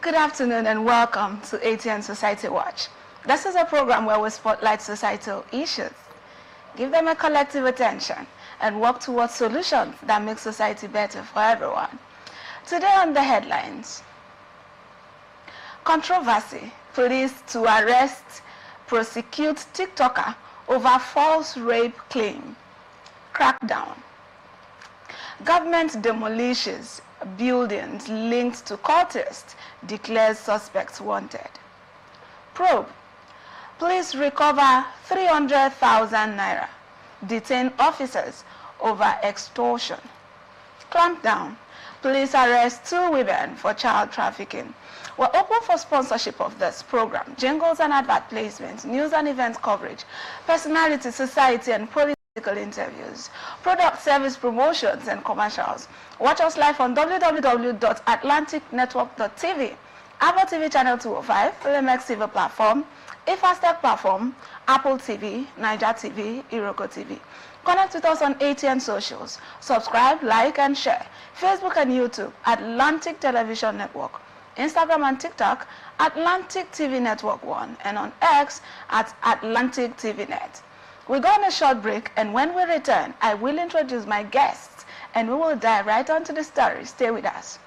Good afternoon and welcome to ATN Society Watch. This is a program where we spotlight societal issues, give them a collective attention, and work towards solutions that make society better for everyone. Today on the headlines: controversy, police to arrest, prosecute TikToker over false rape claim. Crackdown. Government demolishes buildings linked to cultists, declares suspects wanted. Probe. Police recover 300,000 naira. Detain officers over extortion. Clampdown. Police arrest 2 women for child trafficking. We're open for sponsorship of this program. Jingles and advert placements, news and event coverage, personality, society, and political interviews, product service promotions, and commercials. Watch us live on www.atlanticnetwork.tv, Apple TV channel 205, LMX TV platform, Ifastech platform, Apple TV, Niger TV, Iroko TV. Connect with us on ATN socials. Subscribe, like, and share. Facebook and YouTube, Atlantic Television Network. Instagram and TikTok, Atlantic TV Network 1, and on X at Atlantic TV Net. We'll go on a short break, and when we return, I will introduce my guests, and we will dive right onto the story. Stay with us.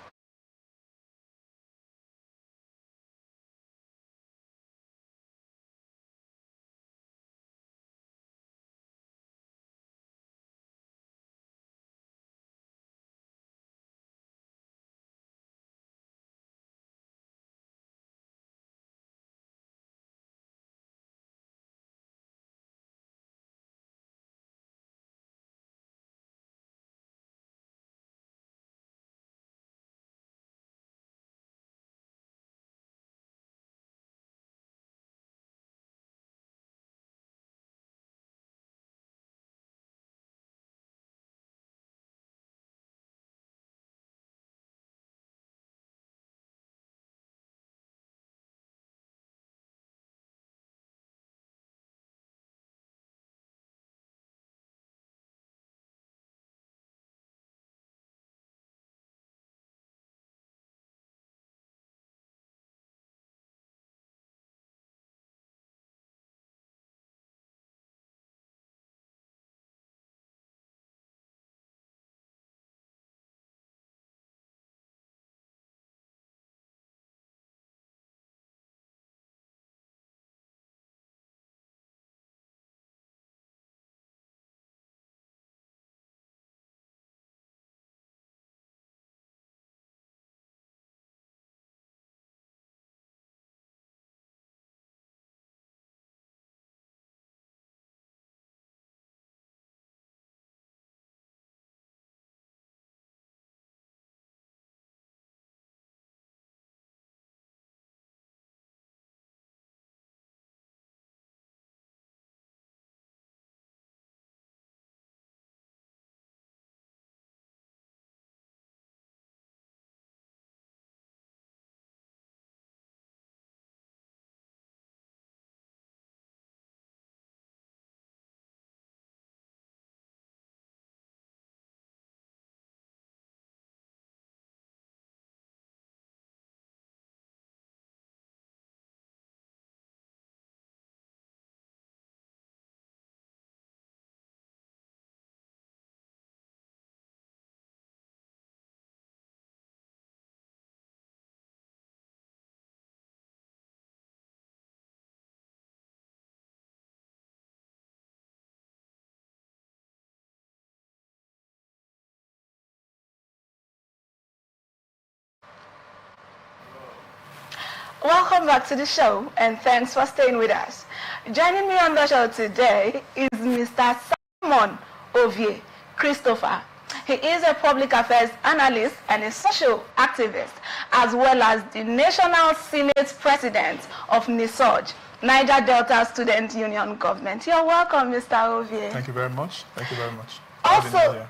Welcome back to the show, and thanks for staying with us. Joining me on the show today is Mr. Simon Ovie Christopher. He is a public affairs analyst and a social activist, as well as the National Senate President of NISOJ, Niger Delta Student Union Government. You're welcome, Mr. Ovie. Thank you very much. Thank you very much. Also,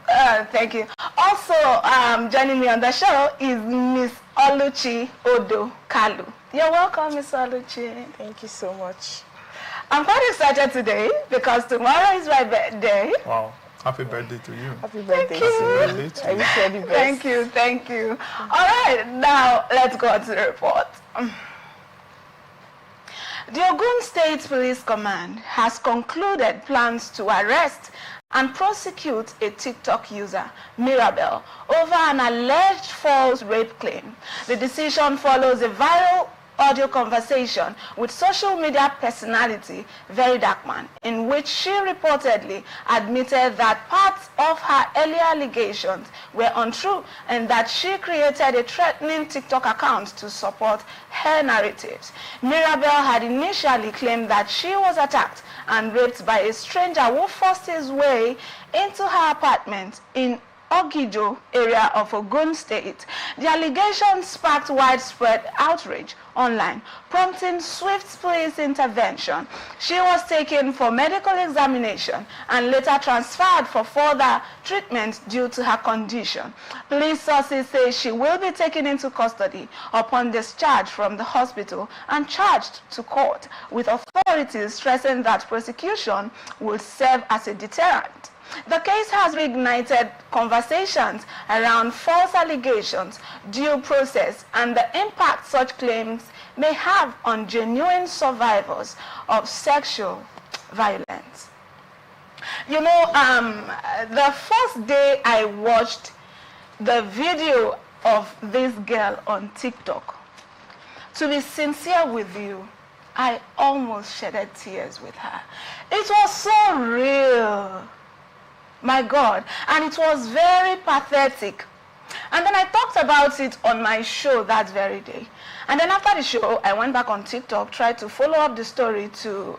thank you. Also, joining me on the show is Miss Oluchi Odo Kalu. You're welcome, Miss Oluchi. Thank you so much. I'm quite excited today because tomorrow is my birthday. Wow. Happy birthday to you. Happy birthday. Happy birthday to I you. wish you all the best. Thank you. All right, now let's go to the report. The Ogun State Police Command has concluded plans to arrest and prosecute a TikTok user, Mirabel, over an alleged false rape claim. The decision follows a viral audio conversation with social media personality Very Darkman, in which she reportedly admitted that parts of her earlier allegations were untrue and that she created a threatening TikTok account to support her narratives. Mirabel had initially claimed that she was attacked and raped by a stranger who forced his way into her apartment in Ogijo area of Ogun State. The allegations sparked widespread outrage online, prompting swift police intervention. She was taken for medical examination and later transferred for further treatment due to her condition. Police sources say she will be taken into custody upon discharge from the hospital and charged to court, with authorities stressing that prosecution will serve as a deterrent. The case has reignited conversations around false allegations, due process, and the impact such claims may have on genuine survivors of sexual violence. You know, the first day I watched the video of this girl on TikTok, to be sincere with you, I almost shedded tears with her. It was so real. My God, and it was very pathetic. And then I talked about it on my show that very day. And then after the show, I went back on TikTok, tried to follow up the story to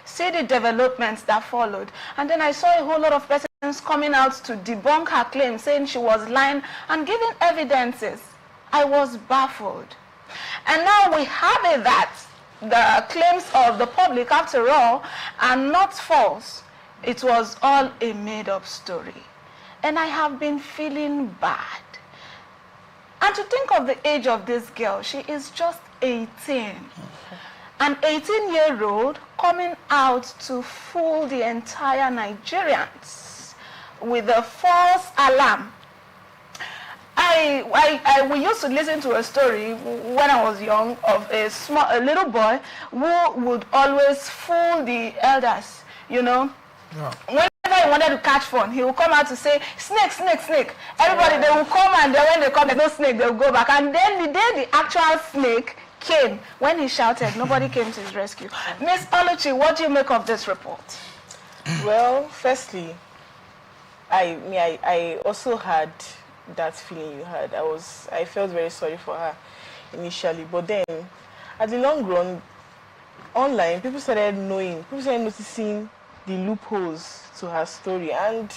see the developments that followed. And then I saw a whole lot of persons coming out to debunk her claim, saying she was lying and giving evidences. I was baffled. And now we have it that the claims of the public, after all, are not false. It was all a made-up story. And I have been feeling bad. And to think of the age of this girl, she is just 18. An 18-year-old coming out to fool the entire Nigerians with a false alarm. We used to listen to a story when I was young of a little boy who would always fool the elders, you know. Yeah. Whenever he wanted to catch fun, he would come out to say, snake, snake, snake. Everybody, they will come, and then when they come, there's no snake, they will go back. And then the day the actual snake came, when he shouted, nobody came to his rescue. Miss Oluchi, what do you make of this report? Well, firstly, I also had that feeling you had. I felt very sorry for her initially, but then at the long run, online, people started noticing the loopholes to her story, and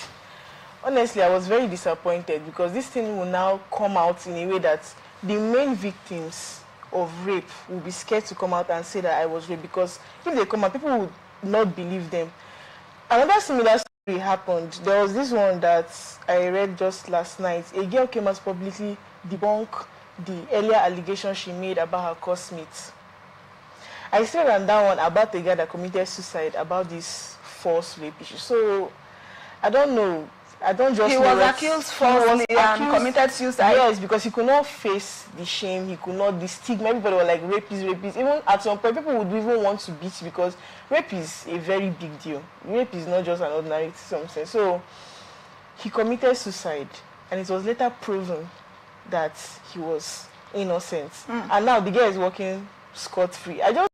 honestly I was very disappointed, because this thing will now come out in a way that the main victims of rape will be scared to come out and say that I was raped, because if they come out, people would not believe them. Another similar story happened. There was this one that I read just last night. A girl came out publicly debunk the earlier allegation she made about her classmates. I said on that one about the guy that committed suicide about this false rape issue. So I don't know. I don't just. He was accused falsely and committed suicide. Yes, because he could not face the shame. He could not the stigma. Everybody was like rapist. Even at some point, people would even want to beat, because rape is a very big deal. Rape is not just an ordinary something. So he committed suicide, and it was later proven that he was innocent. And now the guy is walking scot-free. I just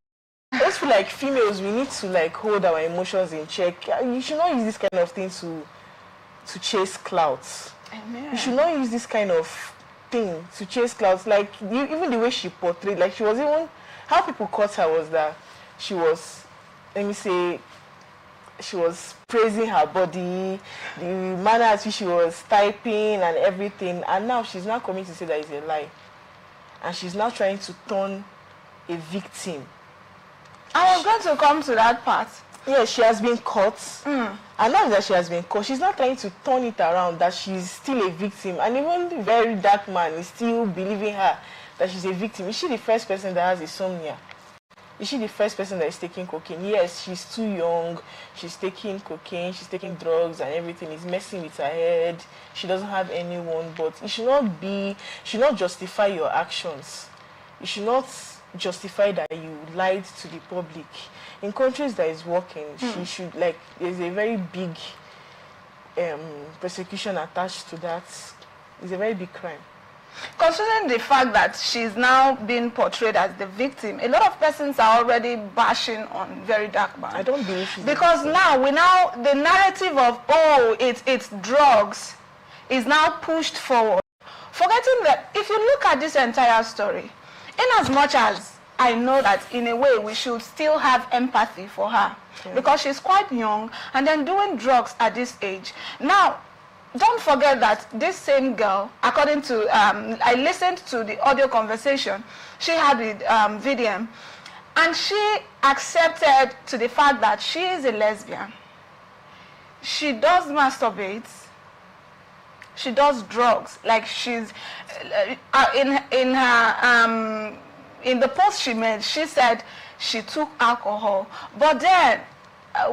feel like females, we need to like hold our emotions in check. You should not use this kind of thing to chase clouds. Amen. You should not use this kind of thing to chase clouds. Like even the way she portrayed, like she was even, how people caught her was that she was, let me say, she was praising her body, the manner at which she was typing and everything, and now she's now coming to say that it's a lie, and she's now trying to turn a victim. I was going to come to that part. Yeah, she has been caught. And now that she has been caught, she's not trying to turn it around, that she's still a victim. And even the Very Dark Man is still believing her that she's a victim. Is she the first person that has insomnia? Is she the first person that is taking cocaine? Yes, she's too young. She's taking cocaine. She's taking drugs and everything. It's messing with her head. She doesn't have anyone. But it should not justify your actions. You should not justify that you lied to the public. In countries that is working, she should, like, there's a very big persecution attached to that. It's a very big crime. Considering the fact that she's now being portrayed as the victim, a lot of persons are already bashing on Very Dark Man. I don't believe she's because now the narrative of, oh, it's drugs is now pushed forward, forgetting that if you look at this entire story, in as much as I know that in a way we should still have empathy for her, because she's quite young and then doing drugs at this age. Now, don't forget that this same girl, according to, I listened to the audio conversation she had with VDM, and she accepted to the fact that she is a lesbian. She does masturbate. She does drugs. Like she's, in the post she made, she said she took alcohol. But then,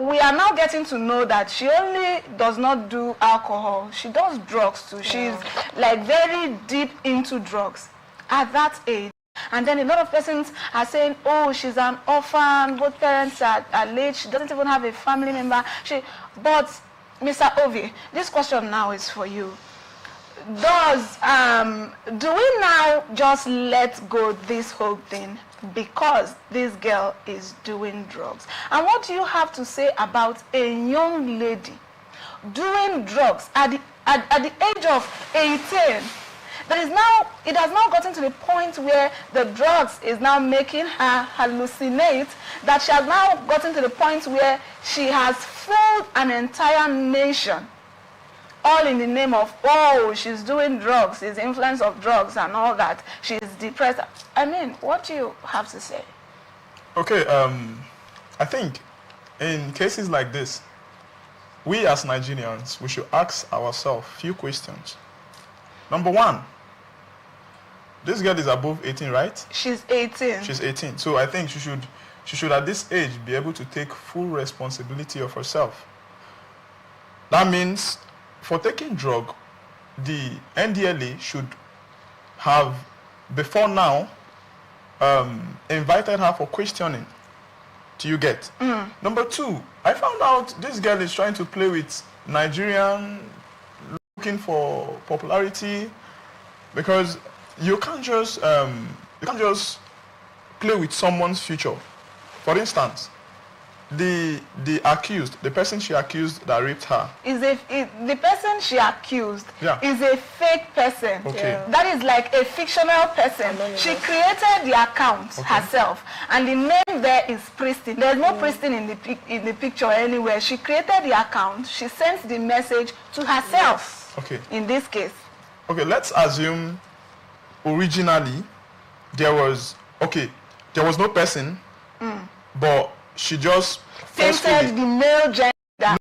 we are now getting to know that she only does not do alcohol. She does drugs too. She's like very deep into drugs at that age. And then a lot of persons are saying, oh, she's an orphan, both parents are late, she doesn't even have a family member. But Mr. Ovi, this question now is for you. Do we now just let go this whole thing because this girl is doing drugs? And what do you have to say about a young lady doing drugs at the age of 18? It has now gotten to the point where the drugs is now making her hallucinate, that she has now gotten to the point where she has fooled an entire nation, all in the name of, oh, she's doing drugs, is influence of drugs and all that. She's depressed. I mean, what do you have to say? Okay, I think in cases like this, we as Nigerians, we should ask ourselves a few questions. Number one, this girl is above 18, right? She's 18. She's 18. So I think she should at this age be able to take full responsibility of herself. That means for taking drug, the NDLA should have, before now, invited her for questioning. Do you get? Number two, I found out this girl is trying to play with Nigerian, looking for popularity, because you can't just play with someone's future. For instance, the accused, the person she accused that raped her, the person she accused is a fake person. Okay. That is like a fictional person. She created the account herself, and the name there is Pristine. There's no Pristine in the picture anywhere. She created the account. She sent the message to herself. Okay. In this case. Okay, let's assume originally there was no person, but she just painted the male gender.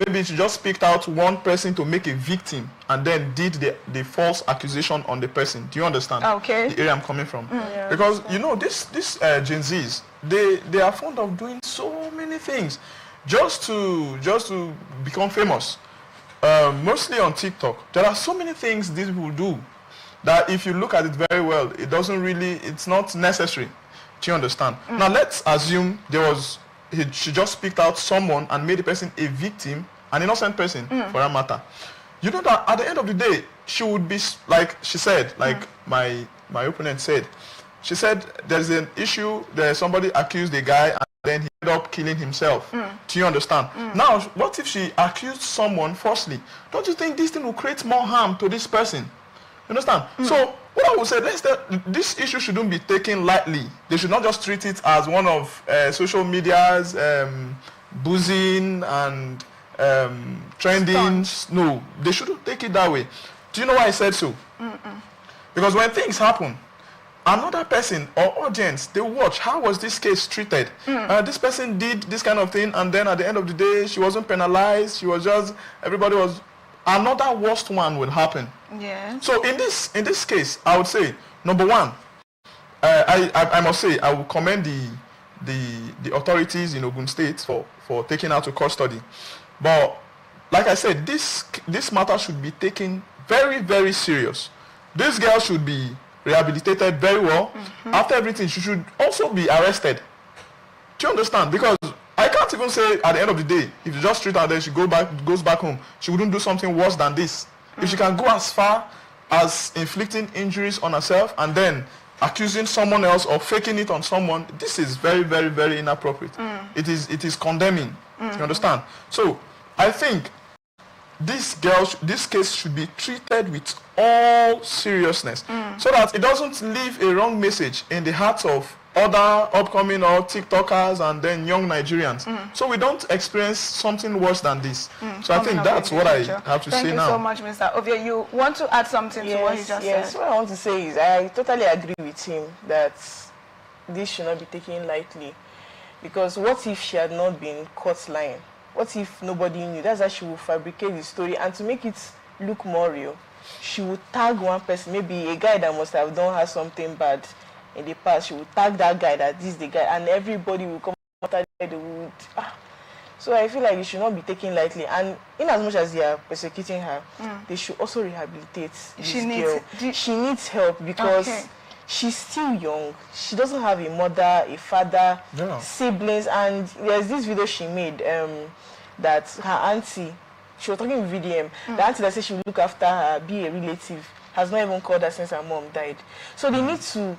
Maybe she just picked out one person to make a victim and then did the false accusation on the person. Do you understand? Okay. The area I'm coming from. Because you know this Gen Zs, they are fond of doing so many things just to become famous. Mostly on TikTok. There are so many things these people do that if you look at it very well, it's not necessary. Do you understand? Now let's assume she just picked out someone and made the person a victim, an innocent person for that matter. You know that at the end of the day, she would be, like she said, like my opponent said, she said there's an issue, there's somebody accused a guy and then he ended up killing himself. Do you understand? Now, what if she accused someone falsely? Don't you think this thing will create more harm to this person? You understand? So what I would say, this issue shouldn't be taken lightly. They should not just treat it as one of social media's boozing and trending. No, they shouldn't take it that way. Do you know why I said so? Because when things happen, another person or audience, they watch, how was this case treated? This person did this kind of thing, and then at the end of the day, she wasn't penalized. She was just, everybody was, another worst one will happen. Yeah. So in this case, I would say, number one, I must say, I will commend the authorities in Ogun State for taking her to custody. But like I said, this matter should be taken very, very serious. This girl should be rehabilitated very well. After everything, she should also be arrested. Do you understand? Because I can't even say at the end of the day, if you just treat her there, she goes back home, she wouldn't do something worse than this. If she can go as far as inflicting injuries on herself and then accusing someone else or faking it on someone, this is very, very, very inappropriate. It is condemning. You understand? So I think this case should be treated with all seriousness so that it doesn't leave a wrong message in the hearts of other upcoming or TikTokers and then young Nigerians. So we don't experience something worse than this. So I think that's what I have to say now. Thank you so much, Mr. Ovia. You want to add something to what he just said? Yes, what I want to say is I totally agree with him that this should not be taken lightly. Because what if she had not been caught lying? What if nobody knew? That's why she will fabricate the story, and to make it look more real, she would tag one person, maybe a guy that must have done her something bad in the past. She would tag that guy, that this is the guy, and everybody will come after the wood. So I feel like it should not be taken lightly, and in as much as they are persecuting her, they should also rehabilitate this girl. She needs help because she's still young. She doesn't have a mother, a father, siblings, and there's this video she made that her auntie, she was talking with VDM, the auntie that said she would look after her, be a relative, has not even called her since her mom died. So they need to,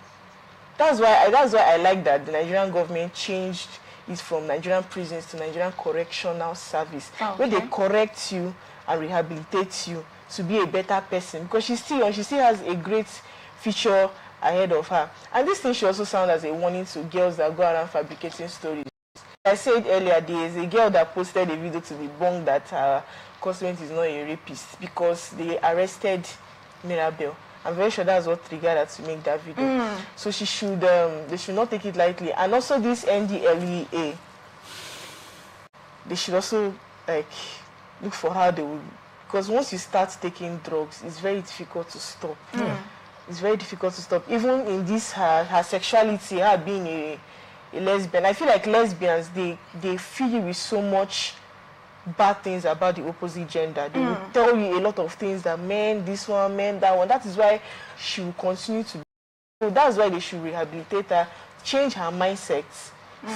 that's why I like that the Nigerian government changed it from Nigerian prisons to Nigerian Correctional Service, where they correct you and rehabilitate you to be a better person, because she's still young, she still has a great future ahead of her. And this thing should also sound as a warning to girls that go around fabricating stories. I said earlier, there is a girl that posted a video to be bunged that her classmate is not a rapist because they arrested Mirabel. I'm very sure that's what triggered her to make that video. So she should, they should not take it lightly. And also this NDLEA, they should also look for how they will, because once you start taking drugs, it's very difficult to stop. It's very difficult to stop. Even in this, her sexuality, her being a lesbian. I feel like lesbians, they fill you with so much bad things about the opposite gender. They will tell you a lot of things that men, this one, men, that one. That is why she will continue to be. So that's why they should rehabilitate her, change her mindset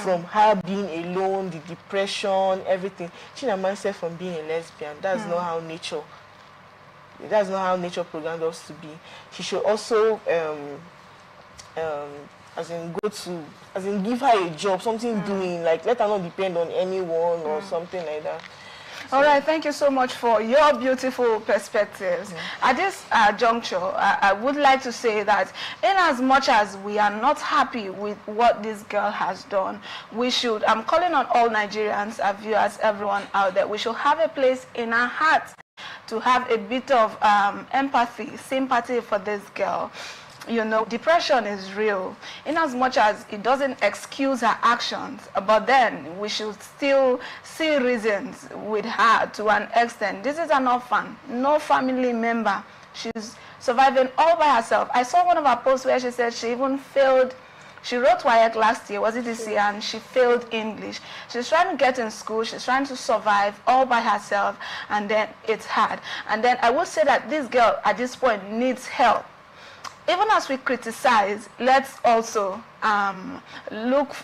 from her being alone, the depression, everything. Change her mindset from being a lesbian. That's not how nature. That's not how nature programmed us to be. She should also, give her a job, something doing, like let her not depend on anyone or something like that. So. All right, thank you so much for your beautiful perspectives. At this juncture, I would like to say that in as much as we are not happy with what this girl has done, we should, I'm calling on all Nigerians, our viewers, everyone out there, we should have a place in our hearts to have a bit of empathy, sympathy for this girl. You know, depression is real, in as much as it doesn't excuse her actions, but then we should still see reasons with her to an extent. This is an orphan, no family member. She's surviving all by herself. I saw one of her posts where she said she even failed. She wrote WIAC last year, was it this year, and she failed English. She's trying to get in school, she's trying to survive all by herself, and then it's hard. And then I would say that this girl at this point needs help. Even as we criticize, let's also look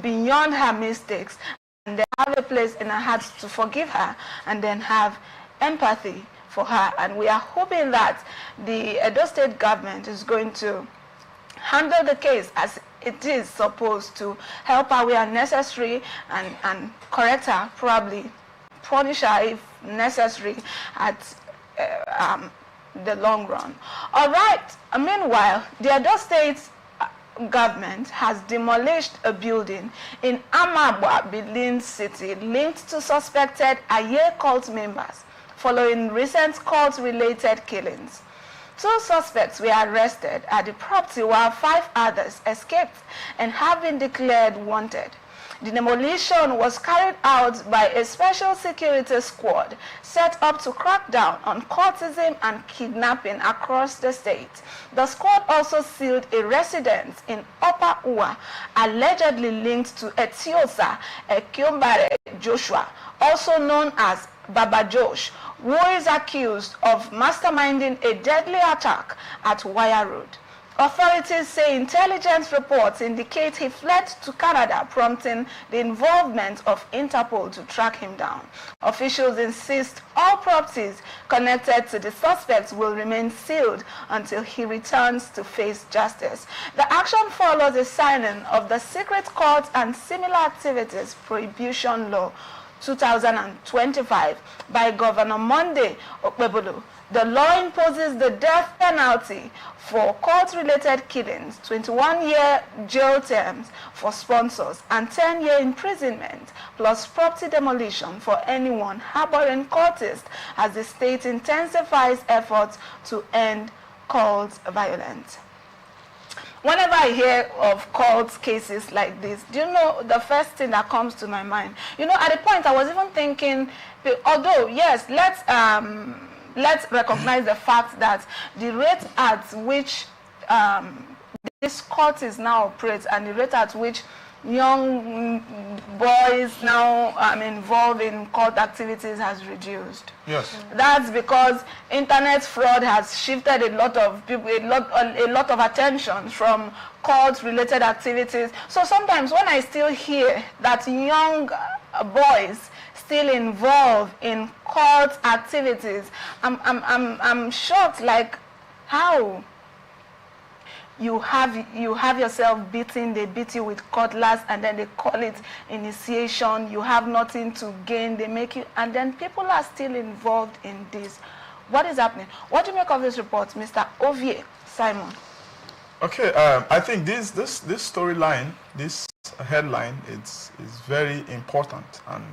beyond her mistakes and then have a place in our hearts to forgive her and then have empathy for her. And we are hoping that the Edo State government is going to handle the case as it is supposed to, help her where necessary and correct her, probably punish her if necessary at the long run. All right. Meanwhile, the Edo State government has demolished a building in Amabwa, Benin City, linked to suspected Aye cult members following recent cult-related killings. 2 suspects were arrested at the property while 5 others escaped and have been declared wanted. The demolition was carried out by a special security squad set up to crack down on cultism and kidnapping across the state. The squad also sealed a residence in Upper Ua, allegedly linked to Etiosa Ekyombare Joshua, also known as Baba Josh, who is accused of masterminding a deadly attack at Wire Road. Authorities say intelligence reports indicate he fled to Canada, prompting the involvement of Interpol to track him down. Officials insist all properties connected to the suspects will remain sealed until he returns to face justice. The action follows the signing of the Secret Court and Similar Activities Prohibition Law 2025 by Governor Monday Okpebolo. The law imposes the death penalty for court-related killings, 21-year jail terms for sponsors, and 10-year imprisonment, plus property demolition for anyone harboring cultists, as the state intensifies efforts to end cult violence. Whenever I hear of cult cases like this, do you know the first thing that comes to my mind? You know, at the point I was even thinking, although, yes, let's recognize the fact that the rate at which this cult is now operates and the rate at which young boys now involved in cult activities has reduced. Yes. That's because internet fraud has shifted a lot of people, a lot of attention from cult-related activities. So sometimes when I still hear that young boys still involved in cult activities, I'm shocked. Like, how? You have yourself beaten, they beat you with cutlass, and then they call it initiation. You have nothing to gain, they make you, and then people are still involved in this. What is happening? What do you make of this report, Mr. Ovie Simon? Okay, I think this storyline, this headline, is very important, and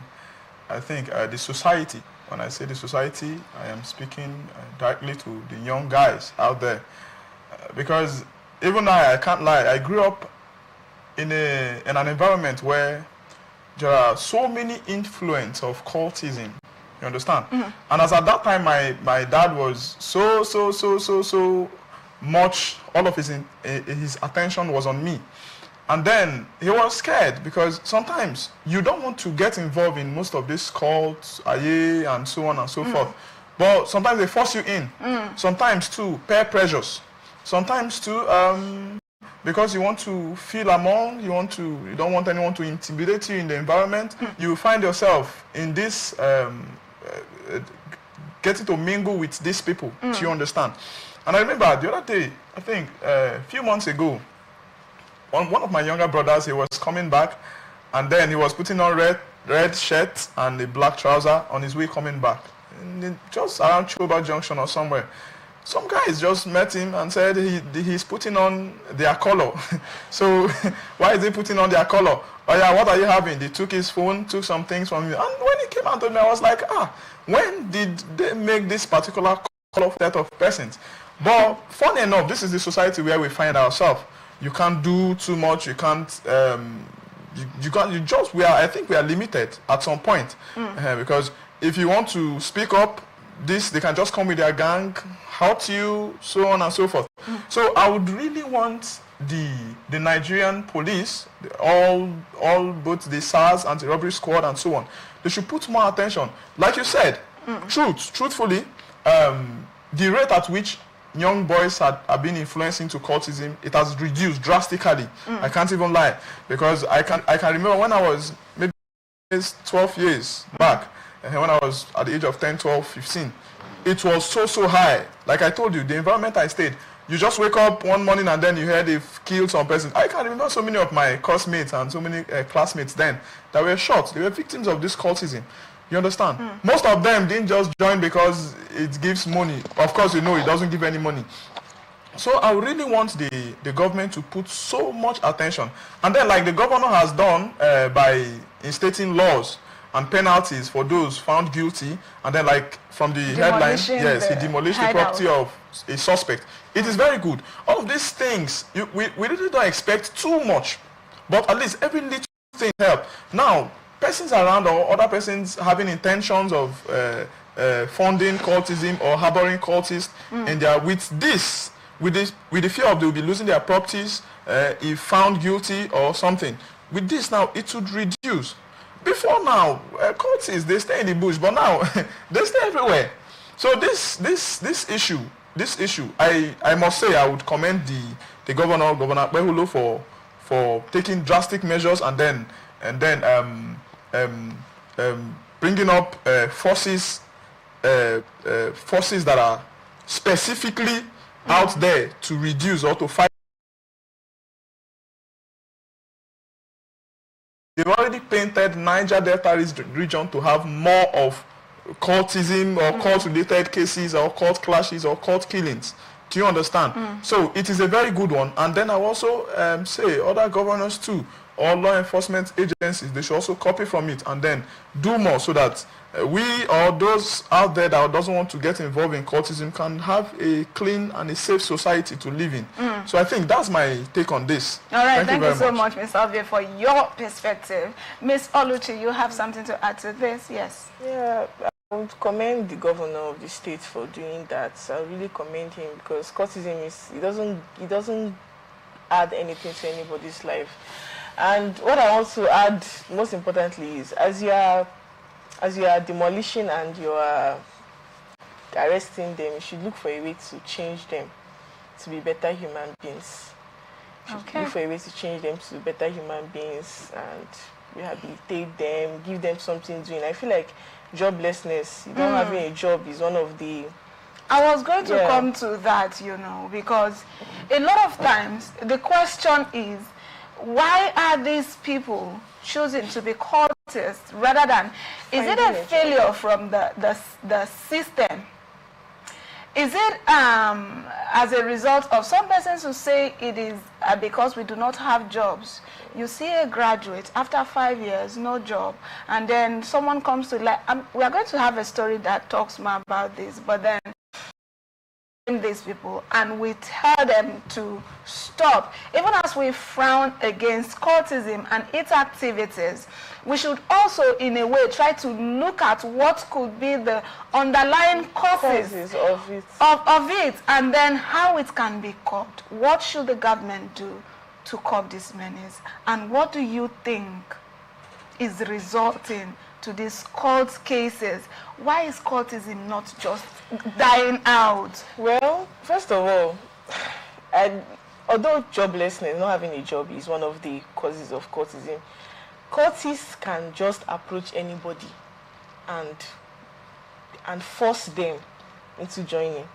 I think the society. When I say the society, I am speaking directly to the young guys out there, because even I can't lie, I grew up in an environment where there are so many influence of cultism. You understand? Mm-hmm. And as at that time, my dad was so much, all of his attention was on me. And then he was scared, because sometimes you don't want to get involved in most of these cults, aye, and so on and so forth. But sometimes they force you in. Sometimes too, peer pressures. Sometimes too, because you want to feel among, you don't want anyone to intimidate you in the environment. You find yourself in this, getting to mingle with these people. Do you understand? And I remember the other day, I think a few months ago, one of my younger brothers, he was coming back, and then he was putting on red shirt and a black trouser on his way coming back, and just around Choba Junction or somewhere. Some guys just met him and said he's putting on their color. So why is he putting on their color? Oh yeah, what are you having? They took his phone, took some things from him. And when he came out to me, I was like, when did they make this particular color set of persons? But funny enough, this is the society where we find ourselves. You can't do too much. You can't. I think we are limited at some point, because if you want to speak up, they can just come with their gang, hurt you, so on and so forth. So I would really want the Nigerian police, both the SARS, anti-robbery squad, and so on. They should put more attention. Like you said, truthfully, the rate at which young boys have been influenced into cultism, it has reduced drastically. I can't even lie, because I can remember when I was maybe 12 years back, when I was at the age of 10, 12, 15, it was so high. Like I told you, the environment I stayed, you just wake up one morning and then you hear they've killed some person. I can remember so many of my classmates and so many classmates then that were shot. They were victims of this cultism. You understand? Most of them didn't just join because it gives money. Of course, you know it doesn't give any money. So I really want the government to put so much attention. And then, like the governor has done by instating laws and penalties for those found guilty, and then like from the headline, yes, he demolished the property of a suspect. It is very good. All of these things, we really don't expect too much, but at least every little things help. Now, persons around or other persons having intentions of funding cultism or harboring cultists, and they are with the fear of they will be losing their properties if found guilty or something. With this now, it would reduce. Before now, cultists, they stay in the bush, but now they stay everywhere. So this issue, I must say I would commend the Governor Behulo for taking drastic measures and then bringing up forces that are specifically out there to reduce or to fight. They've already painted Niger Delta region to have more of cultism or cult-related cases or cult clashes or cult killings. Do you understand? So it is a very good one. And then I also say other governors too, or law enforcement agencies, they should also copy from it and then do more so that we or those out there that doesn't want to get involved in cultism can have a clean and a safe society to live in. So I think that's my take on this. All right, thank you so much, Ms. Alvia, for your perspective. Ms. Oluchi, you have something to add to this? Yes. Yeah, I would commend the governor of the state for doing that. I really commend him because cultism it doesn't add anything to anybody's life. And what I want to add, most importantly, is as you are demolishing and you are arresting them, you should look for a way to change them to be better human beings. You should look for a way to change them to be better human beings and rehabilitate them, give them something doing. I feel like joblessness, you don't having a job is one of the... I was going to come to that, because a lot of times the question is, why are these people choosing to be cultists rather than, is it a failure from the system? Is it as a result of some persons who say it is because we do not have jobs? You see a graduate after 5 years, no job, and then someone comes to we are going to have a story that talks more about this, but then these people and we tell them to stop. Even as we frown against cultism and its activities, we should also in a way try to look at what could be the underlying causes of it and then how it can be curbed. What should the government do to curb this menace, and what do you think is resulting to these cult cases? Why is cultism not just dying out? Well, first of all, although joblessness, not having a job, is one of the causes of cultism, cultists can just approach anybody and force them into joining.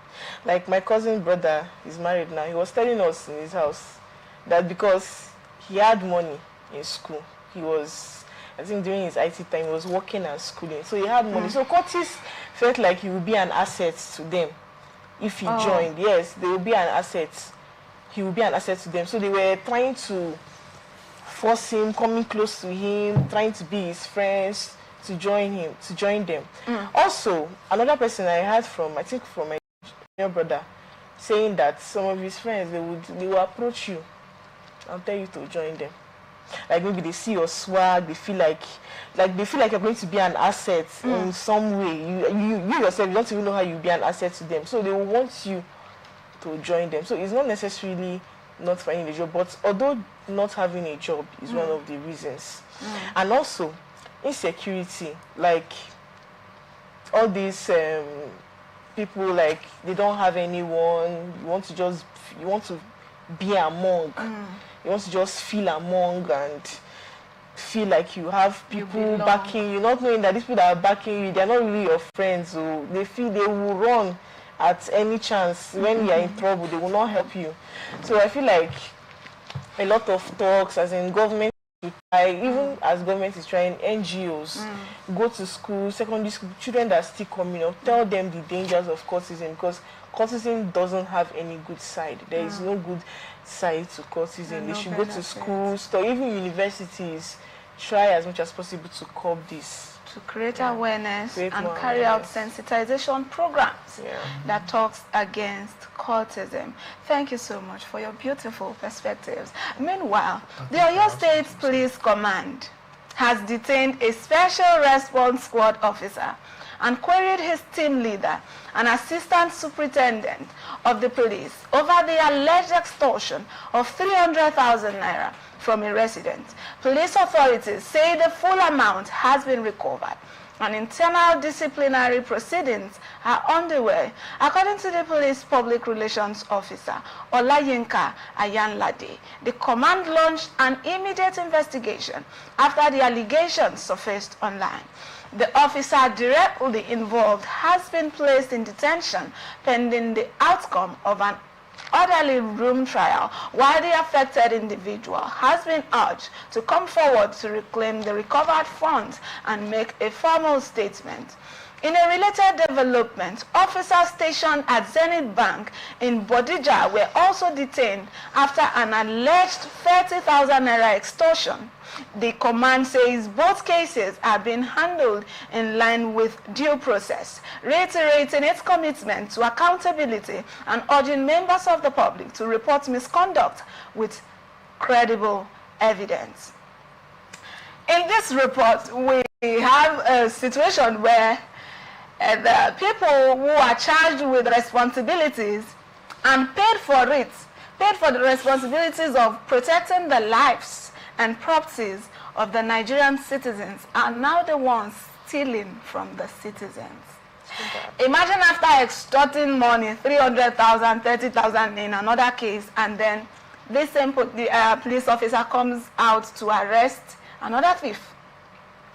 Like my cousin brother is married now. He was telling us in his house that because he had money in school, he was, I think during his IT time, he was working and schooling. So he had money. So cultists felt like he would be an asset to them if he joined. Yes, they would be an asset. He would be an asset to them. So they were trying to force him, coming close to him, trying to be his friends, to join them. Also, another person I heard from, I think from my brother, saying that some of his friends, they will approach you and tell you to join them. Like maybe they see your swag, they feel like you're going to be an asset in some way. You yourself, you don't even know how you'll be an asset to them. So they will want you to join them. So it's not necessarily not finding a job, but although not having a job is one of the reasons. And also insecurity, like all these people, like they don't have anyone, you want to be among. You want to just feel among and feel like you have people backing you, not knowing that these people that are backing you, they're not really your friends. So they feel they will run at any chance. When you're in trouble, they will not help you. So I feel like a lot of talks, as in government, even as government is trying, NGOs, go to school, secondary school, children that are still coming up, tell them the dangers of cultism, because cultism doesn't have any good side. There is no good side to cultism. They should go to schools, or even universities, try as much as possible to curb this. to create awareness Create and more carry out awareness. sensitization programs that talks against cultism. Thank you so much for your beautiful perspectives. Meanwhile, the Oyo State Police Command has detained a special response squad officer and queried his team leader, an assistant superintendent of the police, over the alleged extortion of 300,000 naira from a resident. Police authorities say the full amount has been recovered and internal disciplinary proceedings are underway. According to the police public relations officer, Olayinka Ayanlade, the command launched an immediate investigation after the allegations surfaced online. The officer directly involved has been placed in detention pending the outcome of an orderly room trial, while the affected individual has been urged to come forward to reclaim the recovered funds and make a formal statement. In a related development, officers stationed at Zenith Bank in Bodija were also detained after an alleged 30,000 naira extortion. The command says both cases are being handled in line with due process, reiterating its commitment to accountability and urging members of the public to report misconduct with credible evidence. In this report, we have a situation where the people who are charged with responsibilities and paid for the responsibilities of protecting the lives and properties of the Nigerian citizens are now the ones stealing from the citizens. Imagine after extorting money, 300,000, 30,000 in another case, and then this same police officer comes out to arrest another thief.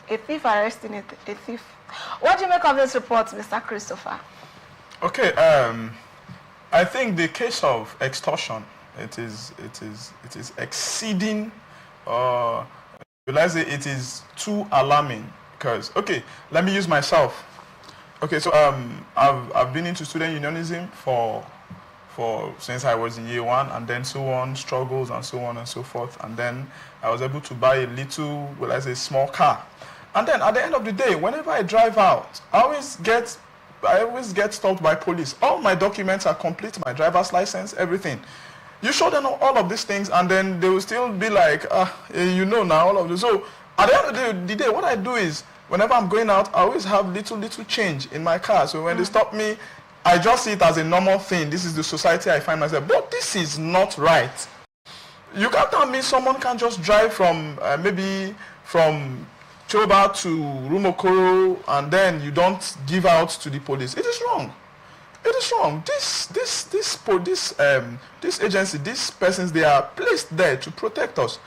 A thief arresting a thief. What do you make of this report, Mr. Christopher? Okay, I think the case of extortion, it is exceeding, it is too alarming because, okay, let me use myself. Okay, so I've been into student unionism for since I was in year one, and then so on, struggles and so on and so forth, and then I was able to buy a little, small car. And then at the end of the day, whenever I drive out, I always get stopped by police. All my documents are complete, my driver's license, everything. You show them all of these things, and then they will still be like, you know now, all of this. So at the end of the day, what I do is, whenever I'm going out, I always have little change in my car. So when they stop me, I just see it as a normal thing. This is the society I find myself. But this is not right. You can't tell me someone can just drive from, maybe from Choba to Rumokoro, and then you don't give out to the police. It is wrong. It is wrong. This agency, these persons, they are placed there to protect us.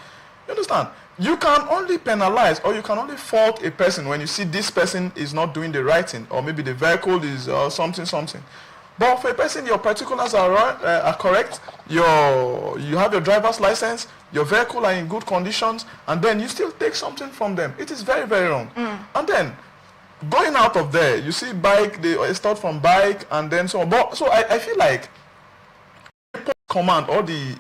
You understand? You can only penalize or you can only fault a person when you see this person is not doing the right thing, or maybe the vehicle is something. But for a person, your particulars are correct, you have your driver's license, your vehicle are in good conditions, and then you still take something from them. It is very, very wrong. And then, going out of there, you see bike, they start from bike, and then so on. But, so I feel like the command or the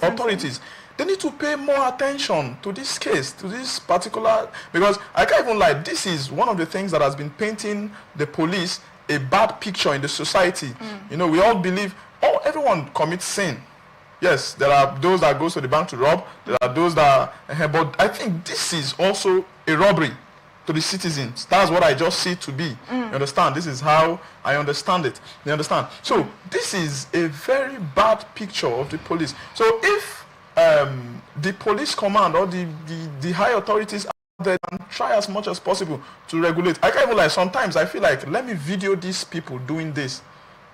authorities, they need to pay more attention to this case, to this particular, because I can't even lie, this is one of the things that has been painting the police a bad picture in the society. You know, we all believe, everyone commits sin. Yes, there are those that go to the bank to rob, there are those that, but I think this is also a robbery to the citizens. That's what I just see to be. You understand? This is how I understand it. You understand? So this is a very bad picture of the police. So if the police command or the high authorities out there and try as much as possible to regulate. I can't even lie, sometimes I feel like, let me video these people doing this.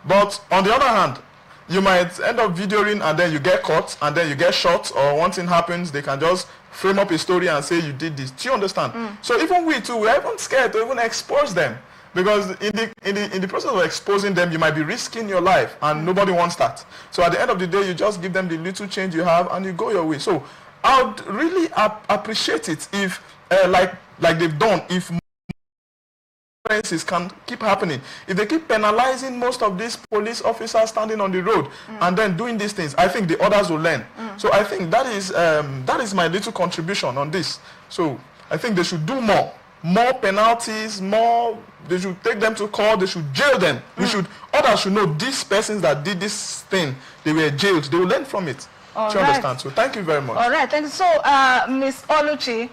But on the other hand, you might end up videoing and then you get caught and then you get shot, or one thing happens, they can just frame up a story and say you did this. Do you understand? So even we too, we're even scared to even expose them. Because in the process of exposing them, you might be risking your life, and nobody wants that. So at the end of the day, you just give them the little change you have, and you go your way. So I would really appreciate it if, like they've done, if occurrences can keep happening. If they keep penalizing most of these police officers standing on the road and then doing these things, I think the others will learn. So I think that is my little contribution on this. So I think they should do more. More penalties, more, they should take them to court, they should jail them. Others should know these persons that did this thing, they were jailed, they will learn from it. Do you understand? So thank you very much. All right, thank you. So, Ms. Oluchi,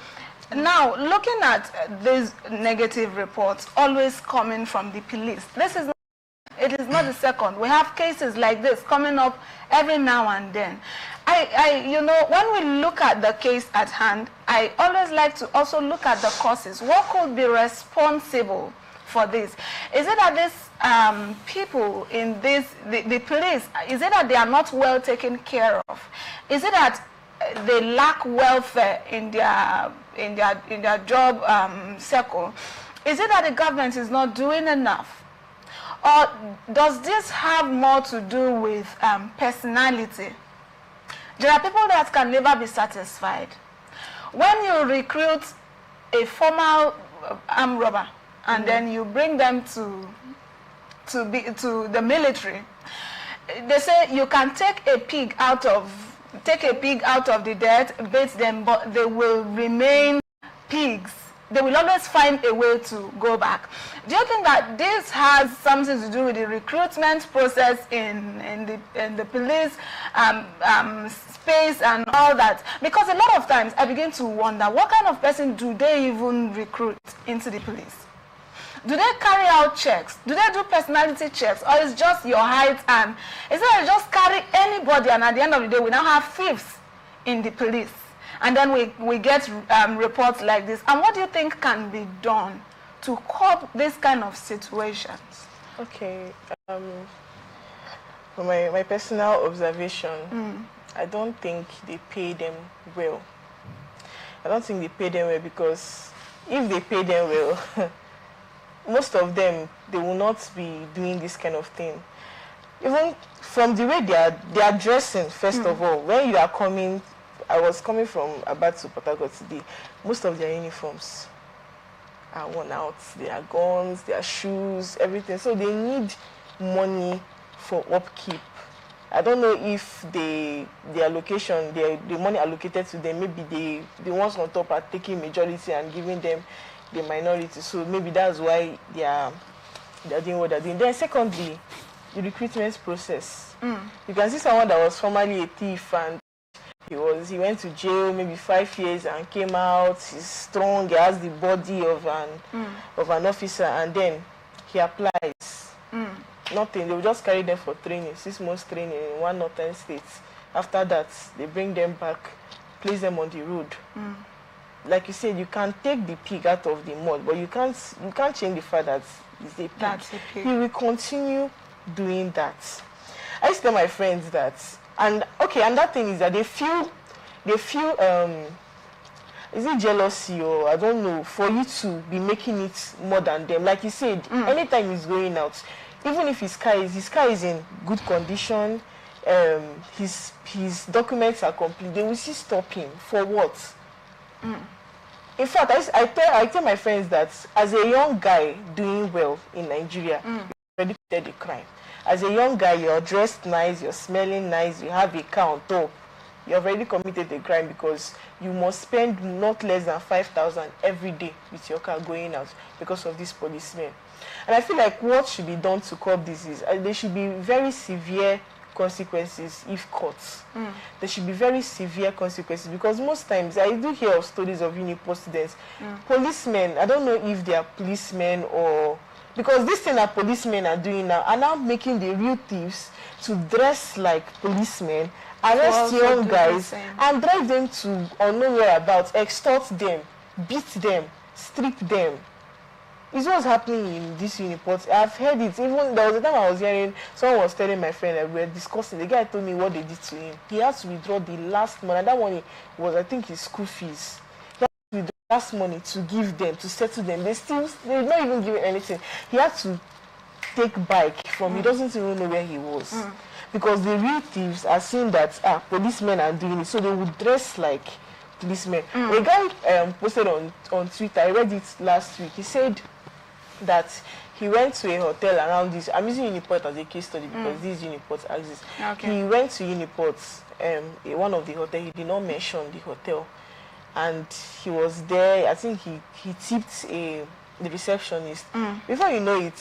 now looking at these negative reports always coming from the police, it is not the second. We have cases like this coming up every now and then. You know, when we look at the case at hand, I always like to also look at the causes. What could be responsible for this? Is it that these people in the police, is it that they are not well taken care of? Is it that they lack welfare in their job circle? Is it that the government is not doing enough? Or does this have more to do with personality? There are people that can never be satisfied. When you recruit a former armed robber and then you bring them to the military, they say you can take a pig out of the dirt, bait them, but they will remain pigs. They will always find a way to go back. Do you think that this has something to do with the recruitment process in the police space and all that? Because a lot of times I begin to wonder, what kind of person do they even recruit into the police? Do they carry out checks? Do they do personality checks? Or is just your height and is it that just carry anybody and at the end of the day we now have thieves in the police? And then we get reports like this. And what do you think can be done to curb this kind of situations? Okay. From my personal observation, I don't think they pay them well. I don't think they pay them well because if they pay them well, most of them, they will not be doing this kind of thing. Even from the way they are dressing, first of all, when you are coming, I was coming from Abad to Port Harcourt today. Most of their uniforms are worn out. Their guns, their shoes, everything. So they need money for upkeep. I don't know if their location, the money allocated to them, maybe the ones on top are taking majority and giving them the minority. So maybe that's why they're doing what they're doing. Then secondly, the recruitment process. You can see someone that was formerly a thief and he went to jail maybe 5 years and came out. He's strong. He has the body of an officer, and then he applies. Nothing. They will just carry them for training, 6 months training in one northern state. After that, they bring them back, place them on the road. Like you said, you can take the pig out of the mud, but you can't change the fact that it's a pig. That's a pig. He will continue doing that. I used to tell my friends that. And okay, and that thing is that they feel is it jealousy or I don't know, for you to be making it more than them. Like you said, anytime he's going out, even if his car is in good condition, his documents are complete, they will still stop him. For what? In fact, I tell my friends that as a young guy doing well in Nigeria, you already committed a crime. As a young guy, you're dressed nice, you're smelling nice, you have a car on top. You have already committed a crime because you must spend not less than 5,000 every day with your car going out because of these policemen. And I feel like what should be done to curb this is there should be very severe consequences if caught. There should be very severe consequences because most times I do hear of stories of Unipo students. Policemen, I don't know if they are policemen or... Because this thing that policemen are doing now are now making the real thieves to dress like policemen, arrest young guys, and drive them to unknown whereabouts, extort them, beat them, strip them. It's what's happening in this Uniport. I've heard it. Even there was a time I was hearing, someone was telling my friend that we were discussing. The guy told me what they did to him. He had to withdraw the last money. And that money was, I think, his school fees. With the last money to give them, to settle them. They're not even giving anything. He had to take bike from, he doesn't even know where he was. Because the real thieves are seeing that policemen are doing it, so they would dress like policemen. A guy posted on Twitter, I read it last week, he said that he went to a hotel around this, I'm using Uniport as a case study because this Uniport exists. Okay. He went to Uniport, one of the hotels, he did not mention the hotel. and he was there. I think he tipped the receptionist. Before you know it,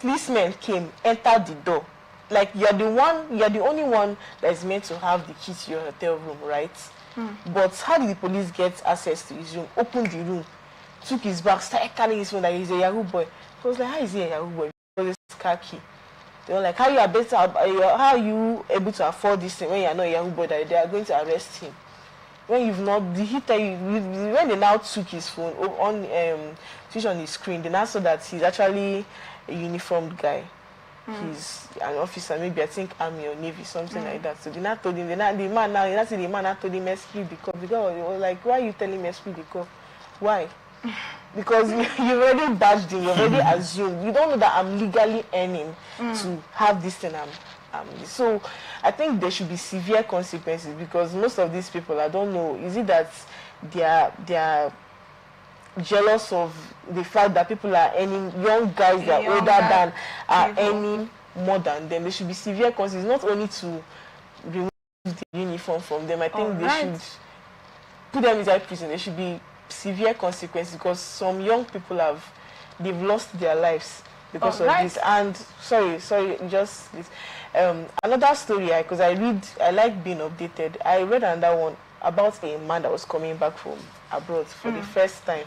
policemen came, entered the door. Like, you're the only one that is meant to have the key to your hotel room, right? But how did the police get access to his room? Opened the room, took his bag, started carrying his phone like he's a Yahoo boy. I was like, how is he a Yahoo boy? Because it's car key. They were like, how are you able to afford this thing when you're not a Yahoo boy, that they are going to arrest him? When you've not, did he tell you, when they now took his phone on switch on his screen, they now saw that he's actually a uniformed guy. He's an officer, maybe I think Army or Navy, something like that. So they now told him, the man now told him esprit because it was like, why are you telling me esprit because? Why? Because you already bagged in, you already assumed. You don't know that I'm legally earning to have this thing. So I think there should be severe consequences, because most of these people, I don't know, is it that they are jealous of the fact that people are earning, young guys that are older than are earning more than them? There should be severe consequences, not only to remove the uniform from them. I think they should put them inside prison. There should be severe consequences, because some young people they've lost their lives because of this. And sorry, just this. Another story, because I like being updated. I read another one about a man that was coming back from abroad for the first time.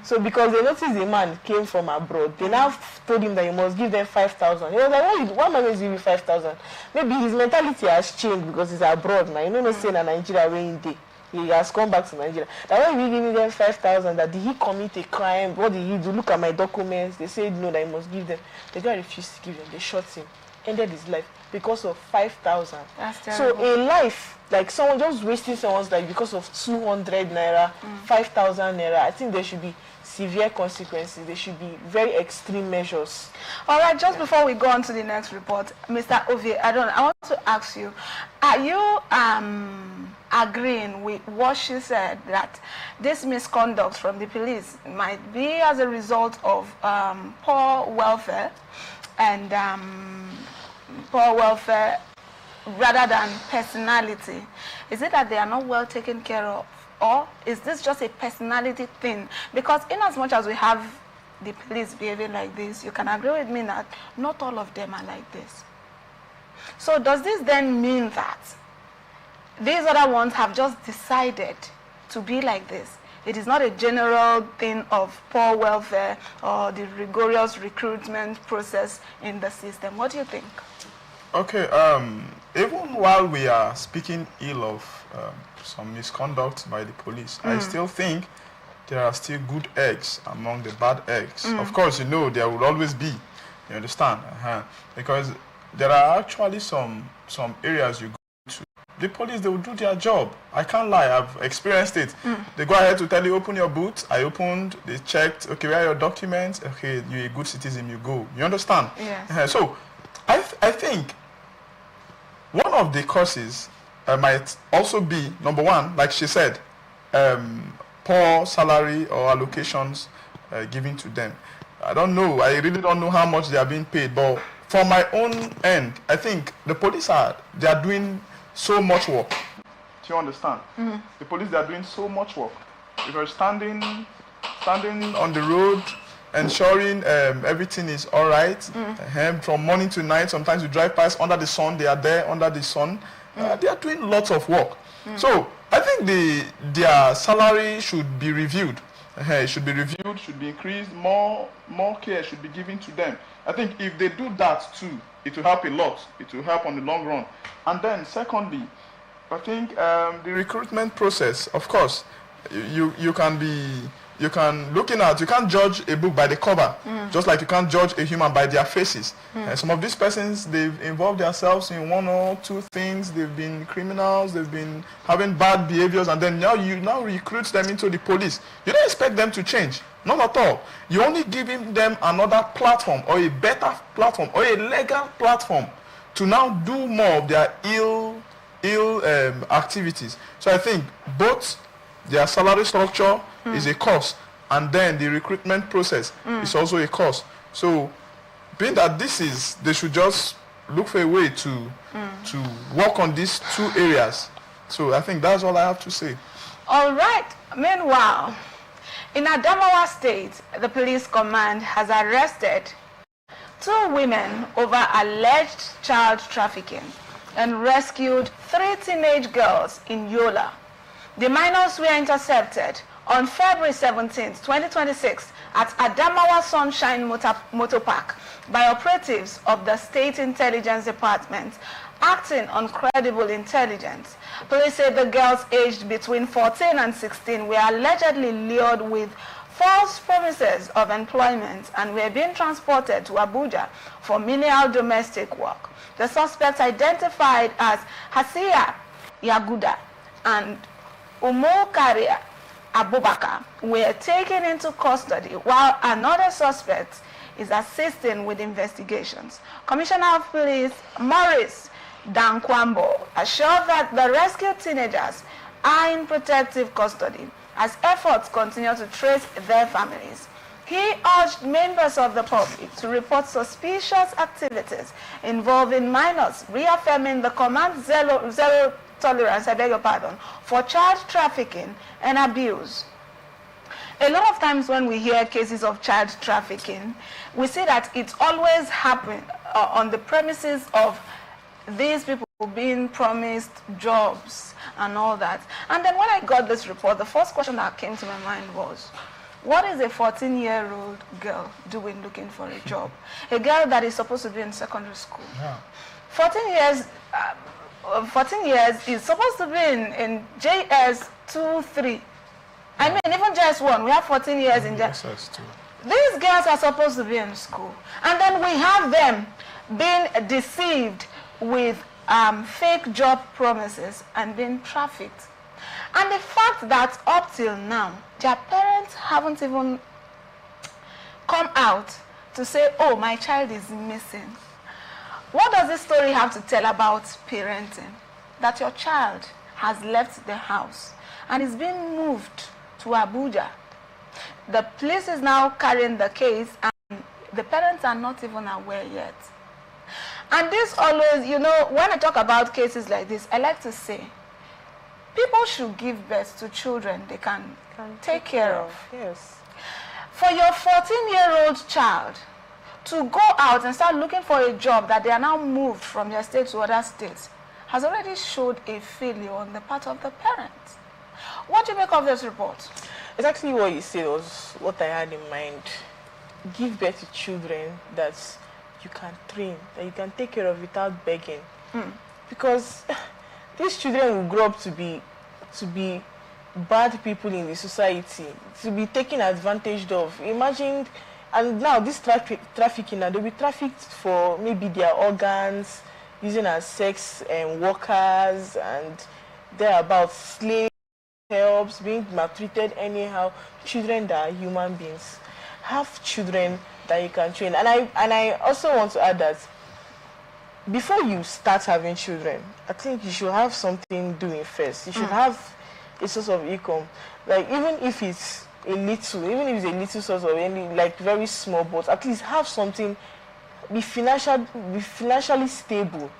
So because they noticed the man came from abroad, they now told him that he must give them 5,000. He was like, why am I going to give you 5,000? Maybe his mentality has changed because he's abroad now. You know, saying in Nigeria where he has come back to Nigeria. That when we give them 5,000, that did he commit a crime? What did he do? Look at my documents. They said no, that he must give them. The guy refused to give them. They shot him, ended his life because of 5,000. That's terrible. So a life, like someone just wasting someone's life because of 200 naira, 5,000 naira. I think there should be severe consequences. There should be very extreme measures. All right, just before we go on to the next report, Mr. Ovie, I want to ask you, are you agreeing with what she said, that this misconduct from the police might be as a result of poor welfare and rather than personality? Is it that they are not well taken care of, or is this just a personality thing? Because in as much as we have the police behaving like this, you can agree with me that not all of them are like this. So does this then mean that these other ones have just decided to be like this? It is not a general thing of poor welfare or the rigorous recruitment process in the system. What do you think? Okay, even while we are speaking ill of some misconduct by the police, I still think there are still good eggs among the bad eggs. Of course, you know, there will always be, you understand? Because there are actually some areas you go to. The police, they will do their job. I can't lie, I've experienced it. They go ahead to tell you, open your boot. I opened, they checked, okay, where are your documents? Okay, you're a good citizen, you go. You understand? Yes. So, I think one of the causes might also be, number one, like she said, poor salary or allocations given to them. I don't know, I really don't know how much they are being paid, but from my own end, I think the police they are doing so much work. Do you understand? The police, they are doing so much work. If you're standing on the road, ensuring everything is all right, from morning to night, sometimes you drive past under the sun, they are there under the sun. They are doing lots of work. So I think their salary should be reviewed. It should be reviewed, should be increased, more care should be given to them. I think if they do that too, it will help a lot. It will help on the long run. And then secondly, I think the recruitment process, of course, you can't judge a book by the cover, just like you can't judge a human by their faces. Some of these persons, they've involved themselves in one or two things. They've been criminals, they've been having bad behaviors, and then you recruit them into the police. You don't expect them to change, not at all. You're only giving them another platform, or a better platform, or a legal platform to now do more of their ill activities. So I think both their salary structure is a cost, and then the recruitment process is also a cost. So being that they should just look for a way to work on these two areas. So I think that's all I have to say. All right. Meanwhile, in Adamawa State, the police command has arrested 2 women over alleged child trafficking and rescued 3 teenage girls in Yola. The minors were intercepted on February 17, 2026 at Adamawa Sunshine Motor Park by operatives of the State Intelligence Department acting on credible intelligence. Police say the girls aged between 14 and 16 were allegedly lured with false promises of employment and were being transported to Abuja for menial domestic work. The suspects, identified as Hasia Yaguda and Umokaria Abubakar, were taken into custody while another suspect is assisting with investigations. Commissioner of Police Maurice Dankwambo assured that the rescued teenagers are in protective custody as efforts continue to trace their families. He urged members of the public to report suspicious activities involving minors, reaffirming the command zero tolerance, for child trafficking and abuse. A lot of times when we hear cases of child trafficking, we see that it always happens on the premises of these people being promised jobs and all that. And then when I got this report, the first question that came to my mind was, what is a 14-year-old girl doing looking for a job? A girl that is supposed to be in secondary school. Yeah. 14 years is supposed to be in JS 2-3. I mean, even JS1, we have 14 years in JS. These girls are supposed to be in school. And then we have them being deceived with fake job promises and being trafficked. And the fact that up till now, their parents haven't even come out to say, oh, my child is missing. What does this story have to tell about parenting? That your child has left the house and is being moved to Abuja. The police is now carrying the case and the parents are not even aware yet. And this always, you know, when I talk about cases like this, I like to say, people should give birth to children they can take care of. Yes. For your 14-year-old child to go out and start looking for a job that they are now moved from their state to other states has already showed a failure on the part of the parents. What do you make of this report? Exactly what you said was what I had in mind. Give birth to children that you can train, that you can take care of without begging. Because these children will grow up to be bad people in the society, to be taken advantage of. Imagine, and now this trafficking, they'll be trafficked for maybe their organs, using as sex workers, and they're about slave helps, being maltreated anyhow. Children that are human beings. Have children that you can train. And I also want to add that before you start having children, I think you should have something doing first. You should have a source of income. Like even if it's a little source of any, like very small, but at least have something. Be financially stable.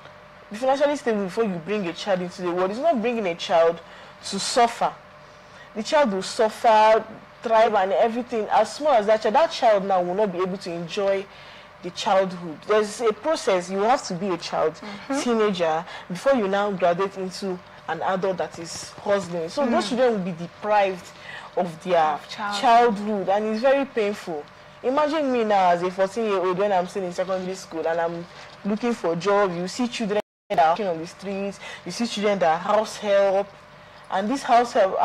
Be financially stable before you bring a child into the world. It's not bringing a child to suffer. The child will suffer, thrive and everything. As small as that child now will not be able to enjoy the childhood. There's a process. You have to be a child, teenager, before you now graduate into an adult that is hustling. So those children will be deprived of their childhood, and it's very painful. Imagine me now as a 14-year-old when I'm still in secondary school and I'm looking for a job. You see children that are working on the streets. You see children that are house help. And this house help,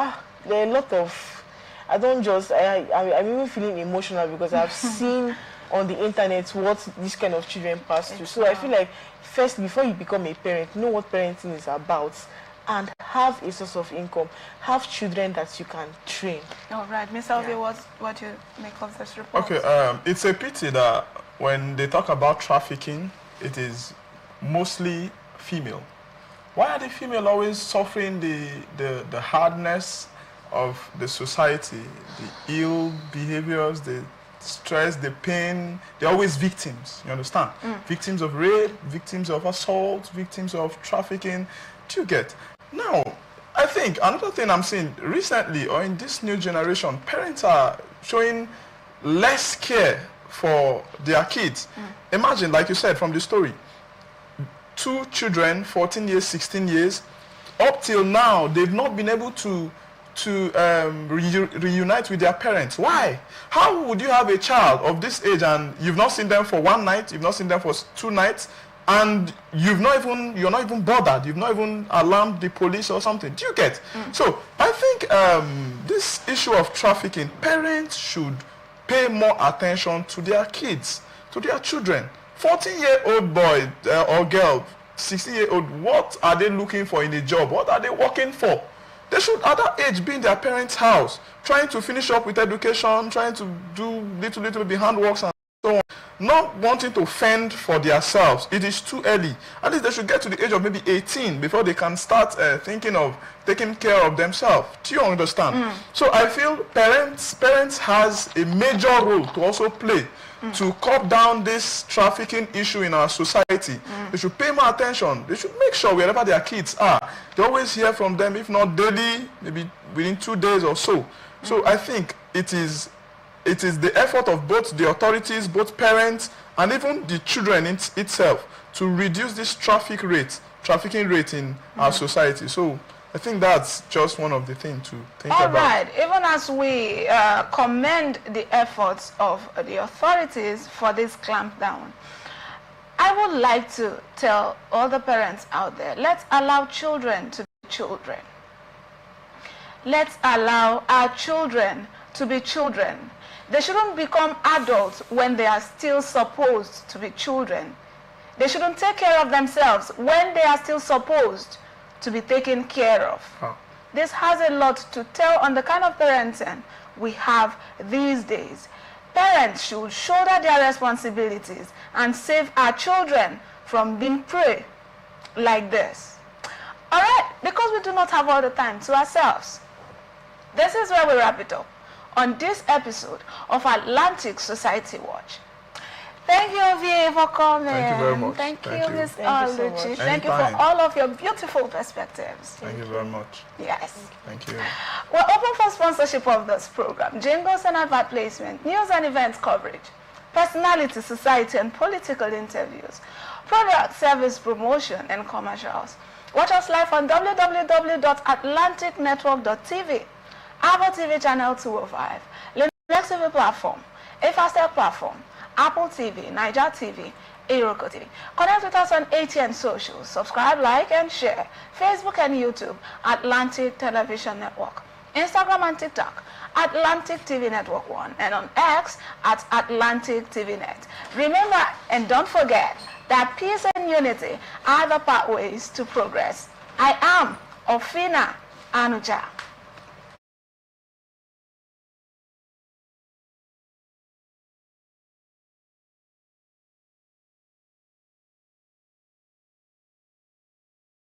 there are a lot of, I'm even feeling emotional because I've seen on the internet what this kind of children pass through. So I feel like first, before you become a parent, know what parenting is about and have a source of income. Have children that you can train. All right, Ms. Alvia, what do you make of this report? Okay, it's a pity that when they talk about trafficking, it is mostly female. Why are the female always suffering the hardness of the society, the ill behaviors, the stress, the pain? They're always victims, you understand? Victims of rape, victims of assault, victims of trafficking. Do you get? Now, I think another thing I'm seeing recently, or in this new generation, parents are showing less care for their kids. Imagine, like you said from the story, 2 children, 14 years, 16 years, up till now, they've not been able to reunite with their parents. Why? How would you have a child of this age and you've not seen them for 1 night, you've not seen them for 2 nights, and you're not even bothered, you've not even alarmed the police or something? Do you get? So I think this issue of trafficking, parents should pay more attention to their kids, to their children. 14-year-old boy or girl, 16-year-old, what are they looking for in a job? What are they working for? They should at that age be in their parents' house, trying to finish up with education, trying to do little bit handworks and so on, not wanting to fend for themselves. It is too early. At least they should get to the age of maybe 18 before they can start thinking of taking care of themselves. Do you understand? So I feel parents has a major role to also play to cut down this trafficking issue in our society. They should pay more attention. They should make sure wherever their kids are, they always hear from them, if not daily, maybe within 2 days or so. So I think it is the effort of both the authorities, both parents, and even the children itself to reduce this trafficking rate in our society. So I think that's just one of the things to think about. All right. Even as we commend the efforts of the authorities for this clampdown, I would like to tell all the parents out there, let's allow children to be children. Let's allow our children to be children. They shouldn't become adults when they are still supposed to be children. They shouldn't take care of themselves when they are still supposed to be taken care of. This has a lot to tell on the kind of parenting we have these days. Parents should shoulder their responsibilities and save our children from being prey like this. All right, because we do not have all the time to ourselves, this is where we wrap it up on this episode of Atlantic Society Watch. Thank you, VA, for coming. Thank you very much. Thank you, Thank you. Ms. Thank you so Oluchi. much. Thank you Anytime. for all of your beautiful perspectives. Thank you very much. Yes. Thank you. We're open for sponsorship of this program, jingles and advert placement, news and events coverage, personality, society, and political interviews, product, service promotion, and commercials. Watch us live on www.atlanticnetwork.tv, Apple TV channel 205, Linux TV platform, Afastel platform, Apple TV, Niger TV, Iroko TV. Connect with us on ATN Social. Subscribe, like, and share. Facebook and YouTube, Atlantic Television Network. Instagram and TikTok, Atlantic TV Network 1. And on X, at Atlantic TV Net. Remember, and don't forget, that peace and unity are the pathways to progress. I am Ofina Anuja.